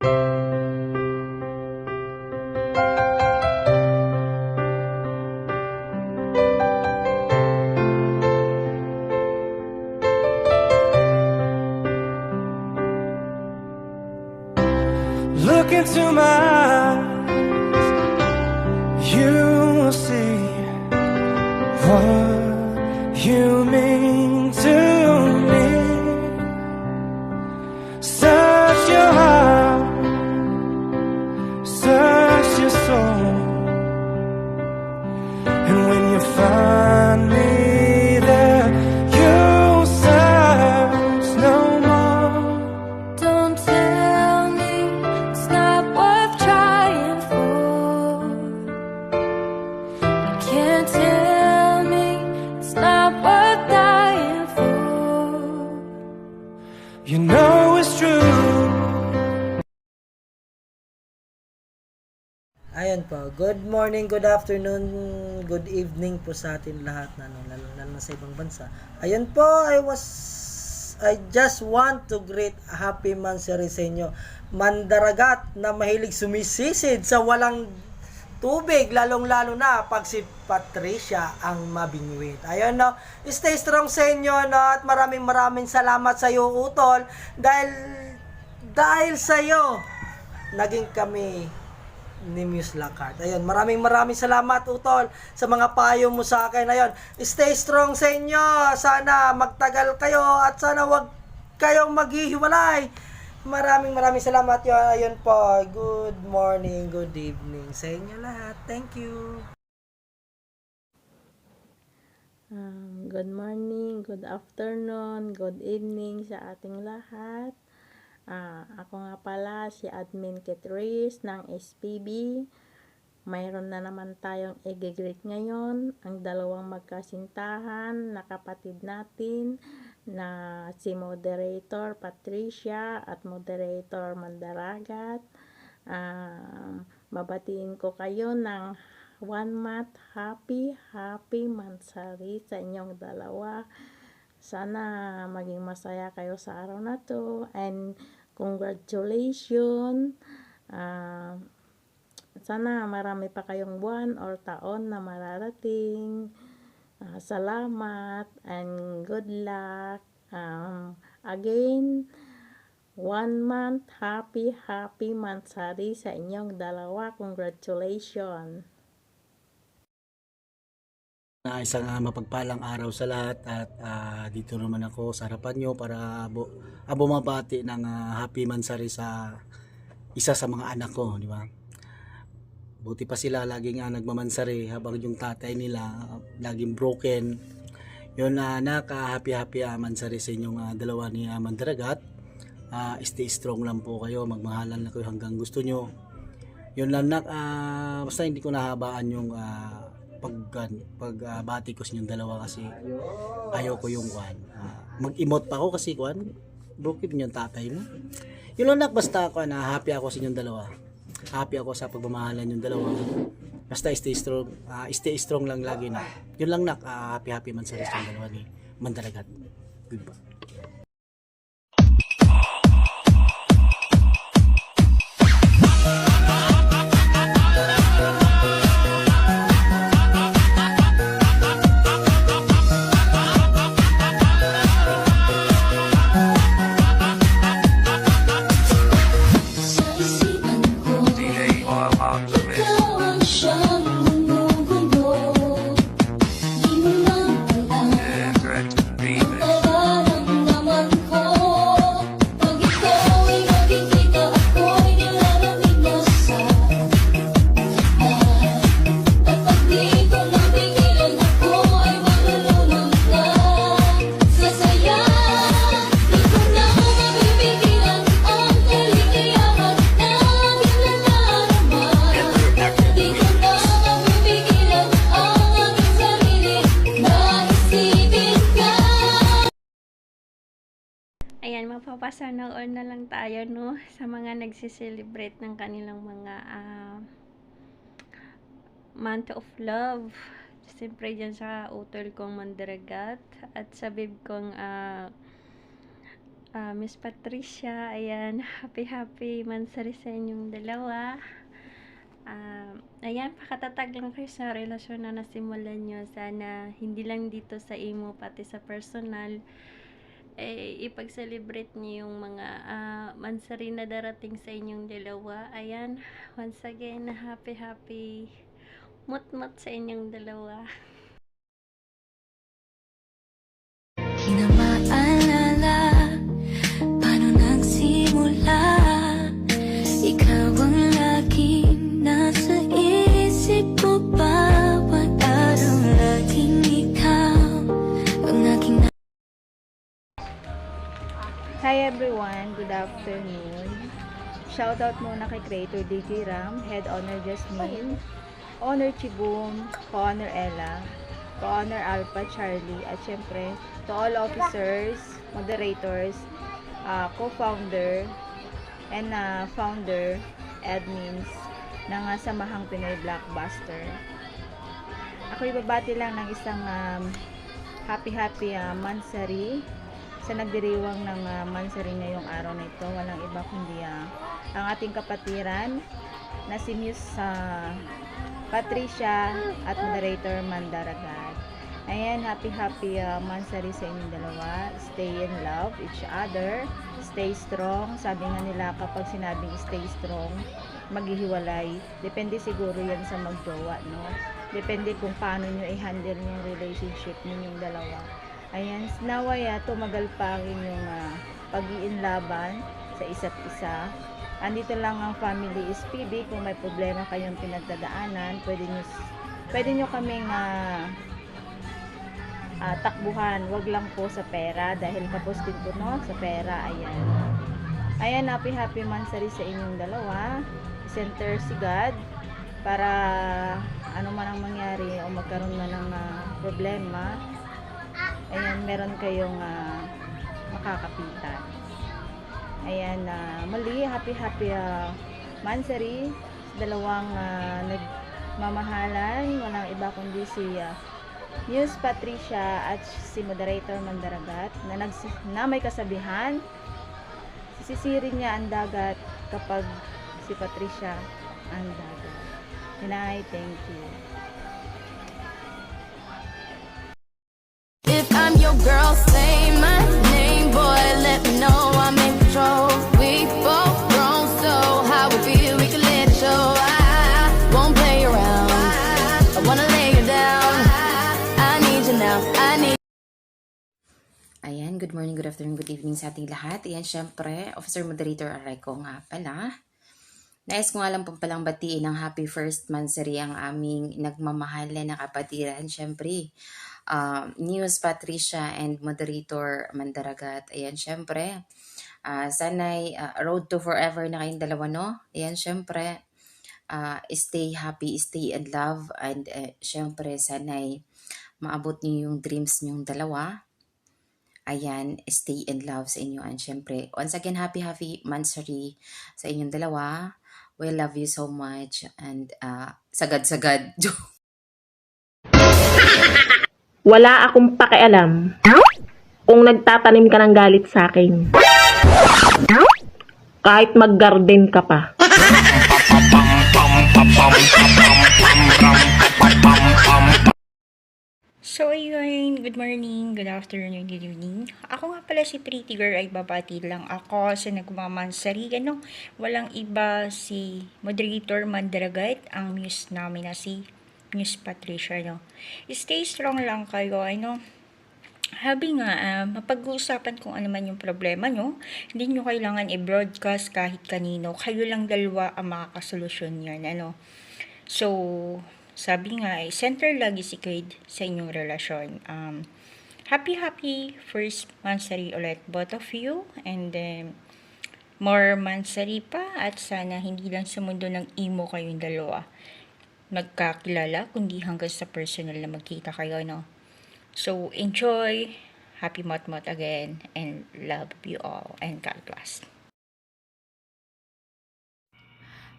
Look into my eyes, you will see what you mean to me. Search your heart, search your soul, and when you find me there, you'll search no more. Don't tell me it's not worth trying for. You can't tell me it's not worth dying for. You know it's true. Ayan po, good morning, good afternoon, good evening po sa atin lahat na lalo na sa ibang bansa. Ayan po, I just want to greet a happy Mansari sa inyo. Mandaragat na mahilig sumisisid sa walang tubig, lalong-lalo na pag si Patricia ang mabingwit. Ayun no, stay strong sa inyo no, at maraming salamat sa iyo Utol dahil sa iyo naging kami ni Muse Lacart. Ayun, maraming salamat Utol sa mga payo mo sa akin. Ayun, stay strong sa inyo. Sana magtagal kayo at sana wag kayong maghihiwalay. Maraming salamat yun. Ayun po, good morning, good evening sa inyo lahat. Thank you. Good morning, good afternoon, good evening sa ating lahat. Ako nga pala si Admin Ketris ng SPB. Mayroon na naman tayong i-greet ngayon ang dalawang magkasintahan na kapatid natin na si Moderator Patricia at Moderator Mandaragat. Mabatiin ko kayo ng 1 month happy Mansari sa inyong dalawa. Sana maging masaya kayo sa araw na to, and congratulations. Sana marami pa kayong buwan or taon na mararating. Salamat and good luck. Again, 1 month happy Mansari sa inyong dalawa. Congratulations. Isang mapagpalang araw sa lahat at dito naman ako sa harapan nyo para bumabati ng happy Mansari sa isa sa mga anak ko, di ba? Buti pa sila laging nagmamansari habang yung tatay nila laging broken. Yun, happy Mansari sa inyong dalawa ni Mandaragat. Stay strong lang po kayo, magmahalan na kayo hanggang gusto nyo. Yun lang basta hindi ko nahabaan yung pagbati ko sa inyong dalawa kasi ayaw ko yung mag-emote pa ako kasi broken yung tatay mo. Yun lang basta ako happy ako sa inyong dalawa. Happy ako sa pagmamahalan yung dalawa. Basta stay strong lang lagi na. Yun lang happy man sa inyong dalawa ni Mandaragat. Goodbye. Ayan, mapapasana all na lang tayo, no? Sa mga nagsiselebrate ng kanilang mga month of love. Siyempre dyan sa utol kong Mandaragat at sa babe kong Miss Patricia, ayan, happy mansari sa inyong dalawa. Ayan, pakatatag lang kayo sa relasyon na nasimulan nyo. Sana hindi lang dito sa imo, pati sa personal, ipag-celebrate niyo yung mga mansari na darating sa inyong dalawa. Ayan, once again, happy mut sa inyong dalawa. Di na maalala paano nagsimula. Ikaw ang laging nasa isip ko, bawat araw laging ikaw ang aking Hi everyone, good afternoon. Shoutout muna kay Creator DJ Ram, Head Honor Jasmine, Honor Chibum, Co-Honor Ella, Co-Honor Alpha Charlie, at syempre to all officers, moderators, co-founder, and founder, admins ng Samahang Pinoy Blockbuster. Ako ibabati lang ng isang happy mansari sa nagdiriwang ng mansari ngayong araw na ito. Walang iba kundi ang ating kapatiran na si Miss Patricia at moderator Mandaragat. Ayan, happy mansari sa inyong dalawa. Stay in love each other, stay strong. Sabi nga nila, kapag sinabing stay strong, maghihiwalay. Depende siguro yan sa magjowa, no? Depende kung paano nyo i-handle yung relationship ninyong dalawa. Ayan, nawaya tumagal pa ang inyong pag-iinlaban sa isa't isa. Andito lang ang Family SPB. Kung may problema kayong pinagdadaanan, pwede nyo kaming takbuhan. Wag lang po sa pera, dahil kapos din po, no, sa pera. Ayan, happy mansari sa inyong dalawa. Center si God para ano man ang mangyari o magkaroon na ng problema, ayan, meron kayong makakapitan. Ayan, muli, happy mansari sa dalawang nagmamahalan. Walang iba kundi si Miss Patricia at si moderator Mandaragat na may kasabihan, sisisirin niya ang dagat kapag si Patricia ang dagat. Hinay, thank you. If I'm your girl, say my name, boy, let me know I'm in control. We both grown, so how we feel, we can let it show. I won't play around, I wanna lay you down. I need you now, I need. Ayan, good morning, good afternoon, good evening sa ating lahat. Ayan, syempre, Officer Moderator Areco nga pala. Nais ko nga lang pong palang batiin ng happy first mansari ang aming nagmamahalan na kapatiran. Syempre, News Patricia and Moderator Mandaragat. Ayan, syempre, sana'y road to forever na kayong dalawa, no? Ayan, syempre, stay happy, stay in love, and syempre, sana'y maabot niyo yung dreams niyong dalawa. Ayan, stay in love sa inyo. And syempre, once again, happy mansari sa inyong dalawa. We love you so much. And sagad-sagad. Wala akong pakialam kung nagtatanim ka ng galit sa akin. Kahit mag-garden ka pa. So ayun, good morning, good afternoon, good evening. Ako nga pala si Pretty Girl, ay babati lang ako sa nagmamansari. Walang iba, si Moderator Mandaragat, ang muse namin na si Miss Patricia. Stay strong lang kayo. Habi nga, mapag-uusapan kung ano man yung problema nyo. Hindi nyo kailangan i-broadcast kahit kanino. Kayo lang dalawa ang makakasolusyon yan. So, sabi nga, center lagi si Kate sa inyong relasyon. Happy first mansari ulit, both of you. And then, more mansari pa. At sana hindi lang sa mundo ng emo kayong dalawa magkakilala, kundi hanggang sa personal na magkita kayo, no? So, enjoy. Happy mot again. And love you all. And God bless.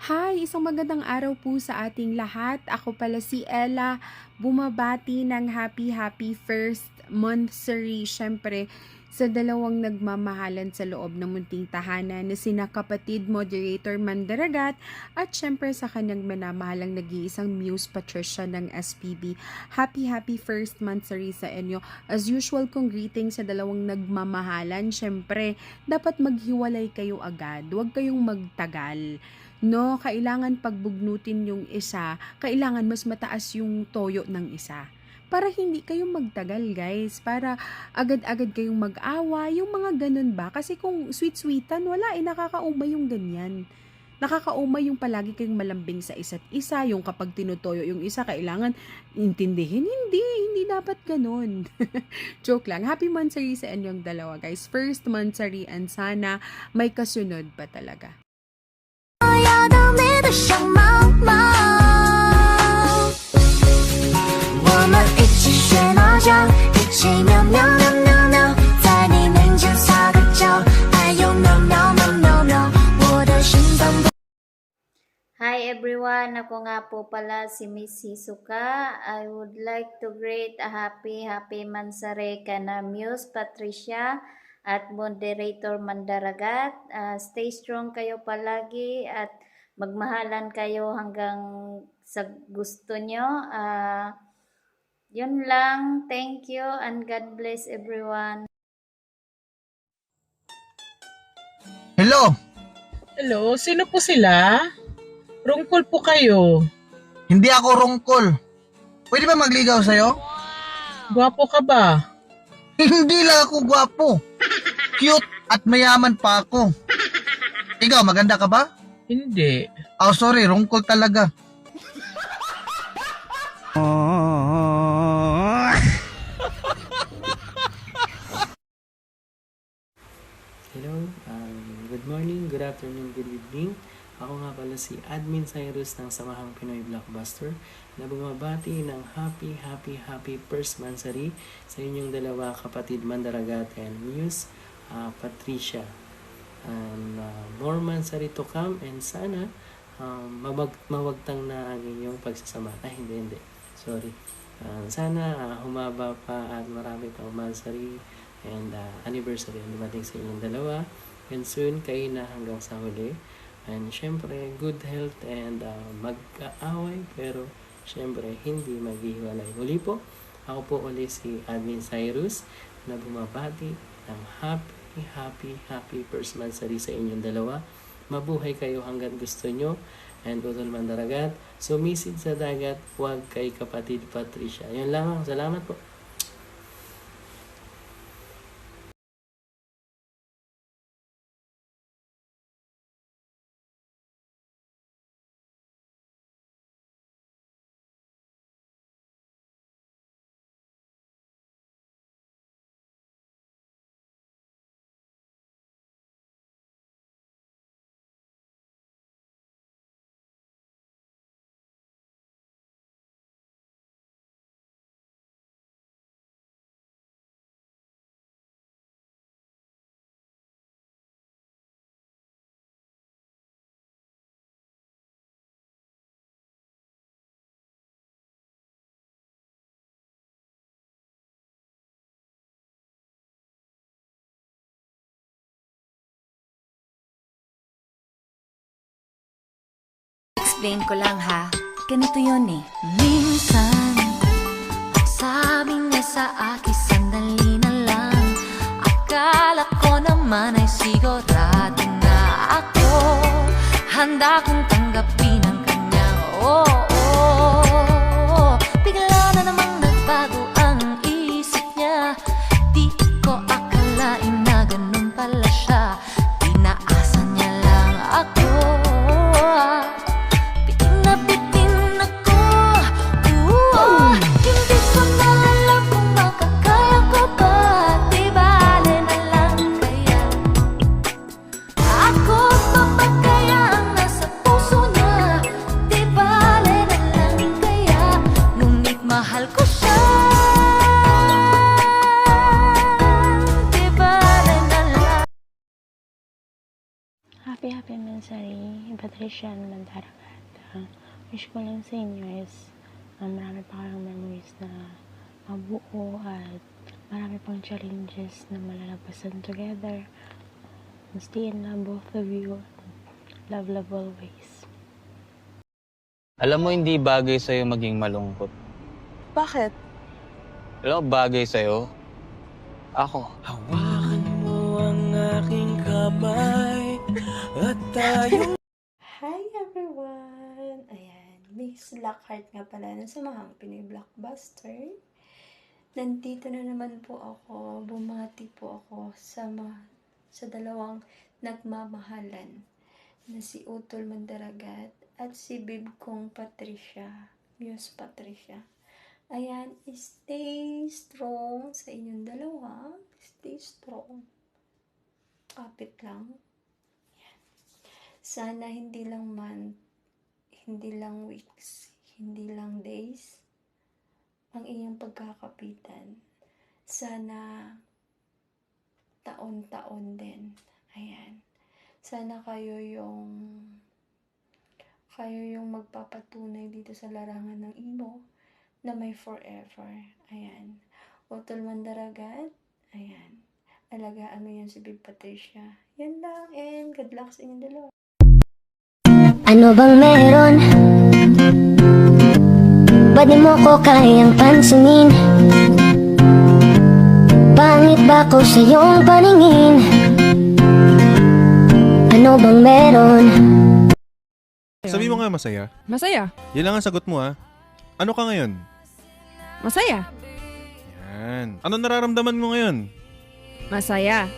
Hi! Isang magandang araw po sa ating lahat. Ako pala si Ella, bumabati ng happy first monthsary. Siyempre, sa dalawang nagmamahalan sa loob ng munting tahanan na sina kapatid moderator Mandaragat at syempre sa kanyang minamahalang nag-iisang Muse Patricia ng SPB. Happy first monthsary sa inyo. As usual kong greeting sa dalawang nagmamahalan. Syempre, dapat maghiwalay kayo agad. Huwag kayong magtagal. No, kailangan pagbugnutin yung isa, kailangan mas mataas yung toyo ng isa. Para hindi kayo magtagal, guys. Para agad-agad kayong mag-awa. Yung mga ganun ba? Kasi kung sweet-sweetan, wala nakakauma yung ganyan. Nakakauma yung palagi kayong malambing sa isa't isa. Yung kapag tinutoyo yung isa, kailangan intindihin. Hindi dapat ganun. Joke lang. Happy monthsary sa inyong dalawa, guys. First monthsary and sana may kasunod pa talaga. 要到你的小毛毛，我们一起学猫叫，一起喵喵喵喵喵，在你面前撒个娇，哎呦喵喵喵喵喵，我的心脏。 Hi everyone, ako nga po pala si Miss Hisuka. I would like to greet a happy Mansare kana Muse Patricia at moderator Mandaragat. Stay strong kayo palagi at magmahalan kayo hanggang sa gusto nyo. Yun lang. Thank you and God bless everyone. Hello? Hello, sino po sila? Rungkol po kayo. Hindi ako rungkol. Pwede ba magligaw sa'yo? Gwapo ka ba? Hindi lang ako gwapo. Cute at mayaman pa ako. Ikaw, maganda ka ba? Hindi. Oh, sorry, rungkol talaga. Hello, good morning, good afternoon, good evening. Ako nga pala si Admin Cyrus ng Samahang Pinoy Blockbuster na bumabati ng happy first monthsary sa inyong dalawa kapatid Mandaragat and Muse Patricia. And more monthsary to come and sana mawagtang na ang inyong pagsasama. Hindi. Sorry. Sana humaba pa at marami pang monthsary and anniversary ang dumating sa inyong dalawa. And soon kayo na hanggang sa huli. And syempre, good health and mag-aaway pero syempre hindi maghihiwalay. Muli po, ako po ulit si Admin Cyrus na bumabati ng happy first monthsary sa inyong dalawa. Mabuhay kayo hanggang gusto nyo and utol Mandaragat. Sumisid sa dagat, huwag kay kapatid Patricia. Yun lamang. Salamat po. Explain ko lang ha, ganito yun eh. Minsan, sabi niya sa akin sandali na lang. Akala ko naman ay sigurado na ako. Handa kong tanggapin ang kanyang oo. Bigla na namang nagbago ang isip niya. Di ko akalain na ganun pala siya. Pinaasan niya lang ako. Happy monthsary, Patricia and Mandaragat. Wish ko lang sa inyo is marami pa kayong memories na mabuo at marami pang challenges na malalabasan together. Stay in love, both of you. Love, love always. Alam mo, hindi bagay sa'yo maging malungkot. Bakit? Alam mo, bagay sa'yo, ako. Hawakan mo ang aking kamay at tayo. Hi everyone! Ayan, Miss Lockhart nga pala ng Samahang Pinoy Blockbuster. Nandito na naman po ako, bumati po ako sa dalawang nagmamahalan na si Utol Mandaragat at si Bib kong Patricia, Muse Patricia. Ayan, stay strong sa inyong dalawa. Stay strong. Kapit lang. Ayan. Sana hindi lang month, hindi lang weeks, hindi lang days ang iyong pagkakapitan. Sana taon-taon din. Ayan. Sana kayo yung magpapatunay dito sa larangan ng imo na may forever. Ayan. Utol Mandaragat. Ayan. Alagaan mo yan si Big Patricia. Yan lang. And good luck sa inyong dalawa. Ano bang meron? Ba't di mo ko kayang pansinin? Pangit ba ko sa iyong paningin? Ano bang meron? Sabi mo nga masaya. Masaya. Yan lang ang sagot mo ha. Ano ka ngayon? Masaya. Yan. Ano nararamdaman mo ngayon? Masaya.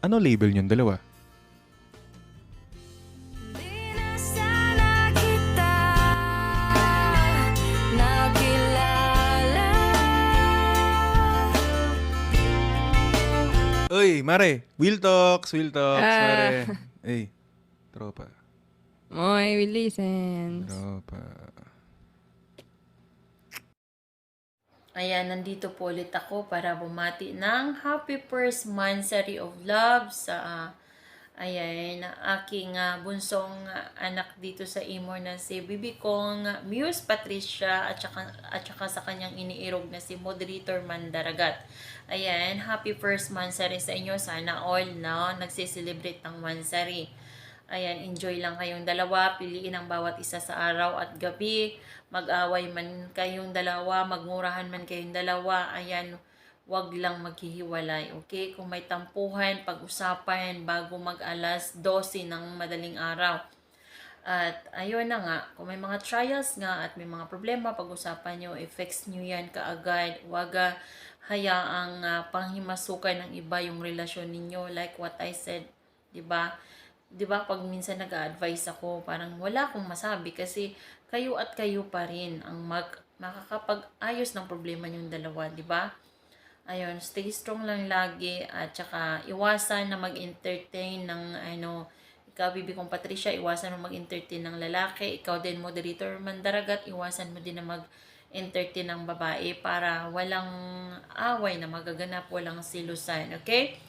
Ano label niyong dalawa? Uy, Mare. Will talks, Mare. Hey, tropa. Moy, we listen. Tropa. Ayan, nandito po ulit ako para bumati ng happy first monthsary of love sa aking bunsong anak dito sa Imor na si bibi kong Muse Patricia at saka sa kanyang iniirog na si Moderator Mandaragat. Ayan, happy first monthsary sa inyo. Sana all nagsiselebrate ng monthsary. Ayan, enjoy lang kayong dalawa. Piliin ang bawat isa sa araw at gabi. Mag-away man kayong dalawa, magmurahan man kayong dalawa. Ayan, wag lang maghihiwalay. Okay? Kung may tampuhan, pag-usapan bago mag-alas 12 ng madaling araw. At ayun na nga, kung may mga trials nga at may mga problema, pag-usapan nyo, i-fix nyo yan kaagad. Wag hayaang panghimasukan ng iba yung relasyon ninyo. Like what I said, diba? Diba pag minsan nag-a-advise ako, parang wala akong masabi kasi kayo at kayo pa rin ang makakapag-ayos ng problema yung dalawa, diba? Ayun, stay strong lang lagi at saka iwasan na mag-entertain ng ikaw, bibi kong Patricia, iwasan mo mag-entertain ng lalaki. Ikaw din, Moderator Mandaragat, iwasan mo din na mag-entertain ng babae para walang away na magaganap, walang silusan, okay?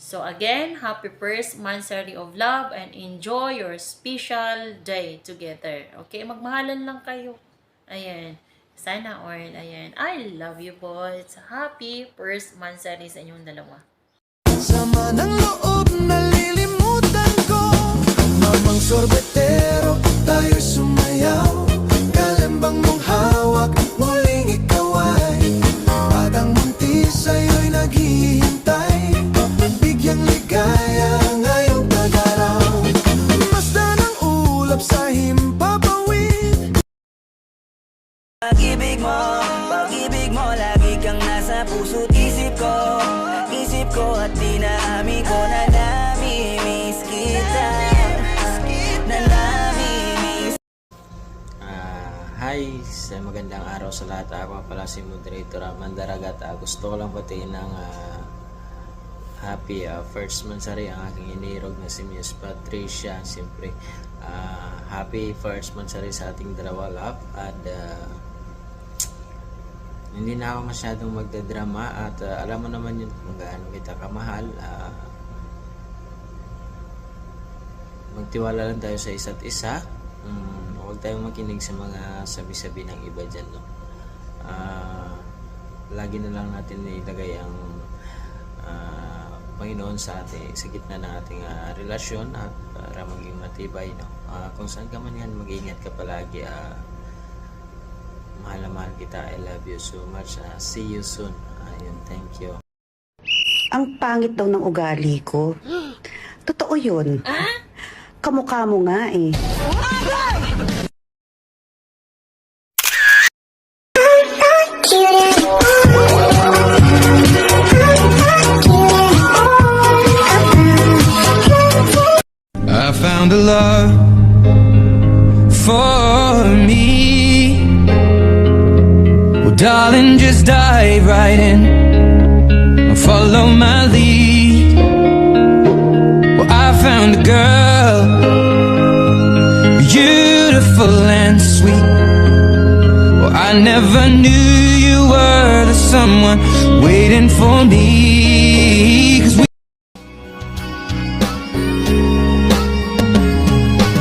So again, happy first monthsary of love and enjoy your special day together. Okay, magmahalan lang kayo. Ayan. Sana all. Ayan. I love you boys. Happy first monthsary sa inyong dalawa. Sama ng loob, nalilimutan ko. Mamang sorbetero, tayo sumayaw. Kalembang mong hawak, muling ikaw ay batang buntis sa'yo'y naghihintay. Bigyang ligaya ngayong pag-araw. Masdan ang ulap sa himpapawid. Pag-ibig mo, lagi kang nasa puso't isip ko at dinaamin ko na namimiss kita. Hi, magandang araw sa lahat. Ako pala si Moderator Mandaragat. Gusto ko lang batiin ng happy first monthsary ang aking inirog na si Miss Patricia. Siyempre, happy first monthsary sa ating dalawa, love. At hindi na ako masyadong magdadrama at alam mo naman yun kung gaano kita kamahal. Magtiwala lang tayo sa isa't isa. Huwag tayong makinig sa mga sabi-sabi ng iba dyan, no? lagi na lang natin ilagay ang Panginoon sa gitna ng ating relasyon at para maging matibay, no? Kung saan ka man yan, mag-iingat ka palagi. Mahal na mahal kita. I love you so much. See you soon. Ayun, thank you. Ang pangit daw ng ugali ko. Totoo yun. Kamukha mo nga eh. I found a love for me. Well, darling, just dive right in. Follow my lead. Well, I found a girl, beautiful and sweet. Well, I never knew you were the someone waiting for me. 'Cause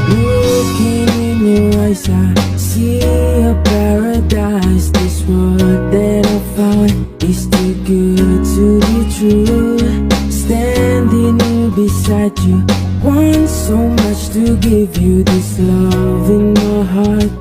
looking in your eyes, I see a paradise. This world that I found is too good to be true. Standing here beside you, want so much to give you this love in my heart.